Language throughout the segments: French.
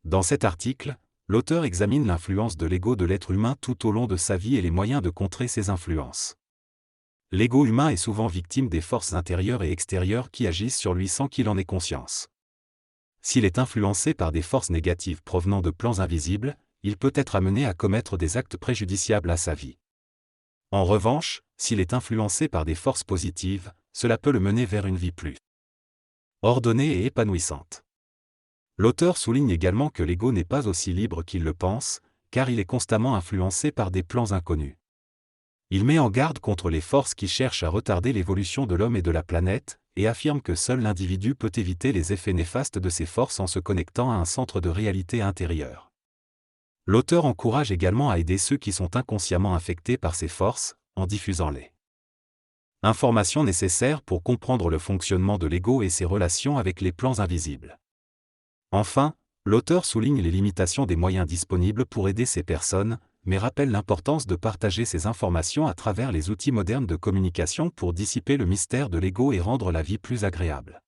Dans cet article, l'auteur examine l'influence de l'ego de l'être humain tout au long de sa vie et les moyens de contrer ces influences. L'ego humain est souvent victime des forces intérieures et extérieures qui agissent sur lui sans qu'il en ait conscience. S'il est influencé par des forces négatives provenant de plans invisibles, il peut être amené à commettre des actes préjudiciables à sa vie. En revanche, s'il est influencé par des forces positives, cela peut le mener vers une vie plus ordonnée et épanouissante. L'auteur souligne également que l'ego n'est pas aussi libre qu'il le pense, car il est constamment influencé par des plans inconnus. Il met en garde contre les forces qui cherchent à retarder l'évolution de l'homme et de la planète, et affirme que seul l'individu peut éviter les effets néfastes de ces forces en se connectant à un centre de réalité intérieure. L'auteur encourage également à aider ceux qui sont inconsciemment affectés par ces forces, en diffusant les informations nécessaires pour comprendre le fonctionnement de l'ego et ses relations avec les plans invisibles. Enfin, l'auteur souligne les limitations des moyens disponibles pour aider ces personnes, mais rappelle l'importance de partager ces informations à travers les outils modernes de communication pour dissiper le mystère de l'ego et rendre la vie plus agréable.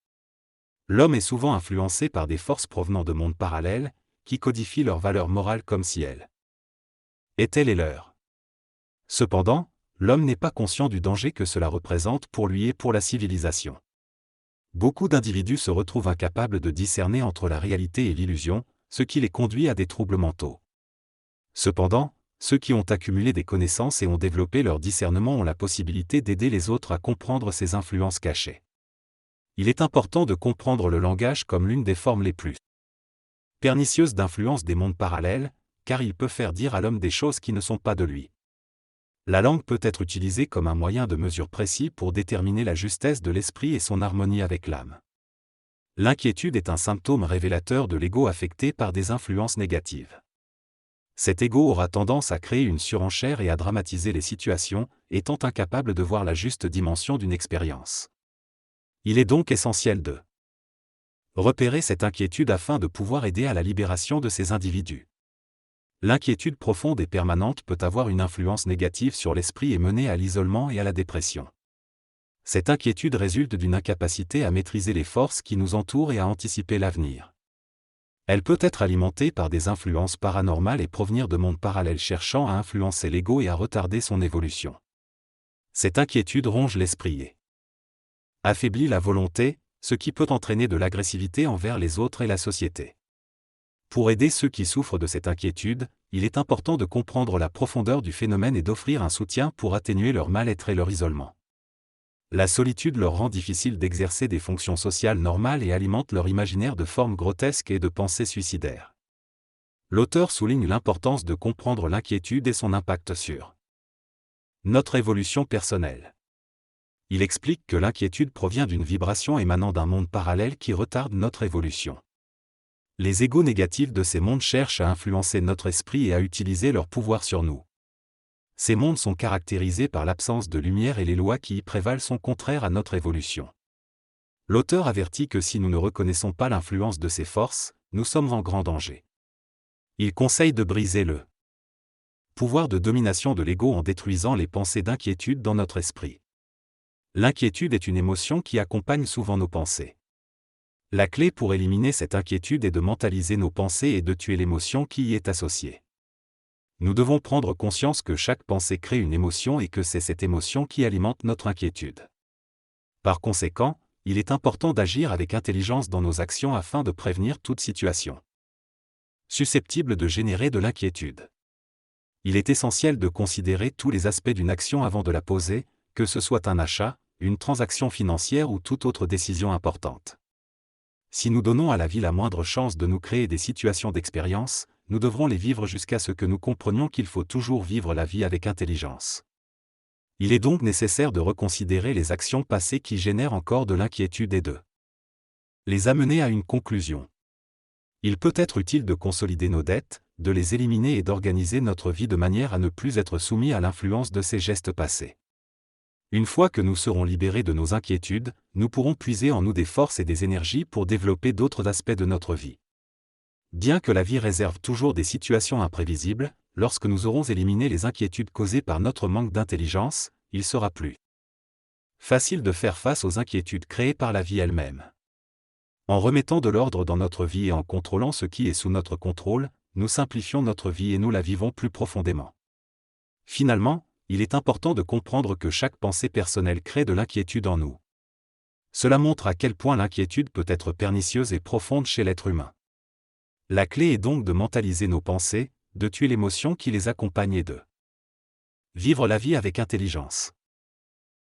L'homme est souvent influencé par des forces provenant de mondes parallèles, qui codifient leurs valeurs morales comme si elles étaient les leurs. Cependant, l'homme n'est pas conscient du danger que cela représente pour lui et pour la civilisation. Beaucoup d'individus se retrouvent incapables de discerner entre la réalité et l'illusion, ce qui les conduit à des troubles mentaux. Cependant, ceux qui ont accumulé des connaissances et ont développé leur discernement ont la possibilité d'aider les autres à comprendre ces influences cachées. Il est important de comprendre le langage comme l'une des formes les plus pernicieuses d'influence des mondes parallèles, car il peut faire dire à l'homme des choses qui ne sont pas de lui. La langue peut être utilisée comme un moyen de mesure précis pour déterminer la justesse de l'esprit et son harmonie avec l'âme. L'inquiétude est un symptôme révélateur de l'ego affecté par des influences négatives. Cet ego aura tendance à créer une surenchère et à dramatiser les situations, étant incapable de voir la juste dimension d'une expérience. Il est donc essentiel de repérer cette inquiétude afin de pouvoir aider à la libération de ces individus. L'inquiétude profonde et permanente peut avoir une influence négative sur l'esprit et mener à l'isolement et à la dépression. Cette inquiétude résulte d'une incapacité à maîtriser les forces qui nous entourent et à anticiper l'avenir. Elle peut être alimentée par des influences paranormales et provenir de mondes parallèles cherchant à influencer l'ego et à retarder son évolution. Cette inquiétude ronge l'esprit et affaiblit la volonté, ce qui peut entraîner de l'agressivité envers les autres et la société. Pour aider ceux qui souffrent de cette inquiétude, il est important de comprendre la profondeur du phénomène et d'offrir un soutien pour atténuer leur mal-être et leur isolement. La solitude leur rend difficile d'exercer des fonctions sociales normales et alimente leur imaginaire de formes grotesques et de pensées suicidaires. L'auteur souligne l'importance de comprendre l'inquiétude et son impact sur notre évolution personnelle. Il explique que l'inquiétude provient d'une vibration émanant d'un monde parallèle qui retarde notre évolution. Les égos négatifs de ces mondes cherchent à influencer notre esprit et à utiliser leur pouvoir sur nous. Ces mondes sont caractérisés par l'absence de lumière et les lois qui y prévalent sont contraires à notre évolution. L'auteur avertit que si nous ne reconnaissons pas l'influence de ces forces, nous sommes en grand danger. Il conseille de briser le pouvoir de domination de l'ego en détruisant les pensées d'inquiétude dans notre esprit. L'inquiétude est une émotion qui accompagne souvent nos pensées. La clé pour éliminer cette inquiétude est de mentaliser nos pensées et de tuer l'émotion qui y est associée. Nous devons prendre conscience que chaque pensée crée une émotion et que c'est cette émotion qui alimente notre inquiétude. Par conséquent, il est important d'agir avec intelligence dans nos actions afin de prévenir toute situation susceptible de générer de l'inquiétude. Il est essentiel de considérer tous les aspects d'une action avant de la poser, que ce soit un achat, une transaction financière ou toute autre décision importante. Si nous donnons à la vie la moindre chance de nous créer des situations d'expérience, nous devrons les vivre jusqu'à ce que nous comprenions qu'il faut toujours vivre la vie avec intelligence. Il est donc nécessaire de reconsidérer les actions passées qui génèrent encore de l'inquiétude et de les amener à une conclusion. Il peut être utile de consolider nos dettes, de les éliminer et d'organiser notre vie de manière à ne plus être soumis à l'influence de ces gestes passés. Une fois que nous serons libérés de nos inquiétudes, nous pourrons puiser en nous des forces et des énergies pour développer d'autres aspects de notre vie. Bien que la vie réserve toujours des situations imprévisibles, lorsque nous aurons éliminé les inquiétudes causées par notre manque d'intelligence, il sera plus facile de faire face aux inquiétudes créées par la vie elle-même. En remettant de l'ordre dans notre vie et en contrôlant ce qui est sous notre contrôle, nous simplifions notre vie et nous la vivons plus profondément. Finalement, il est important de comprendre que chaque pensée personnelle crée de l'inquiétude en nous. Cela montre à quel point l'inquiétude peut être pernicieuse et profonde chez l'être humain. La clé est donc de mentaliser nos pensées, de tuer l'émotion qui les accompagne et de vivre la vie avec intelligence.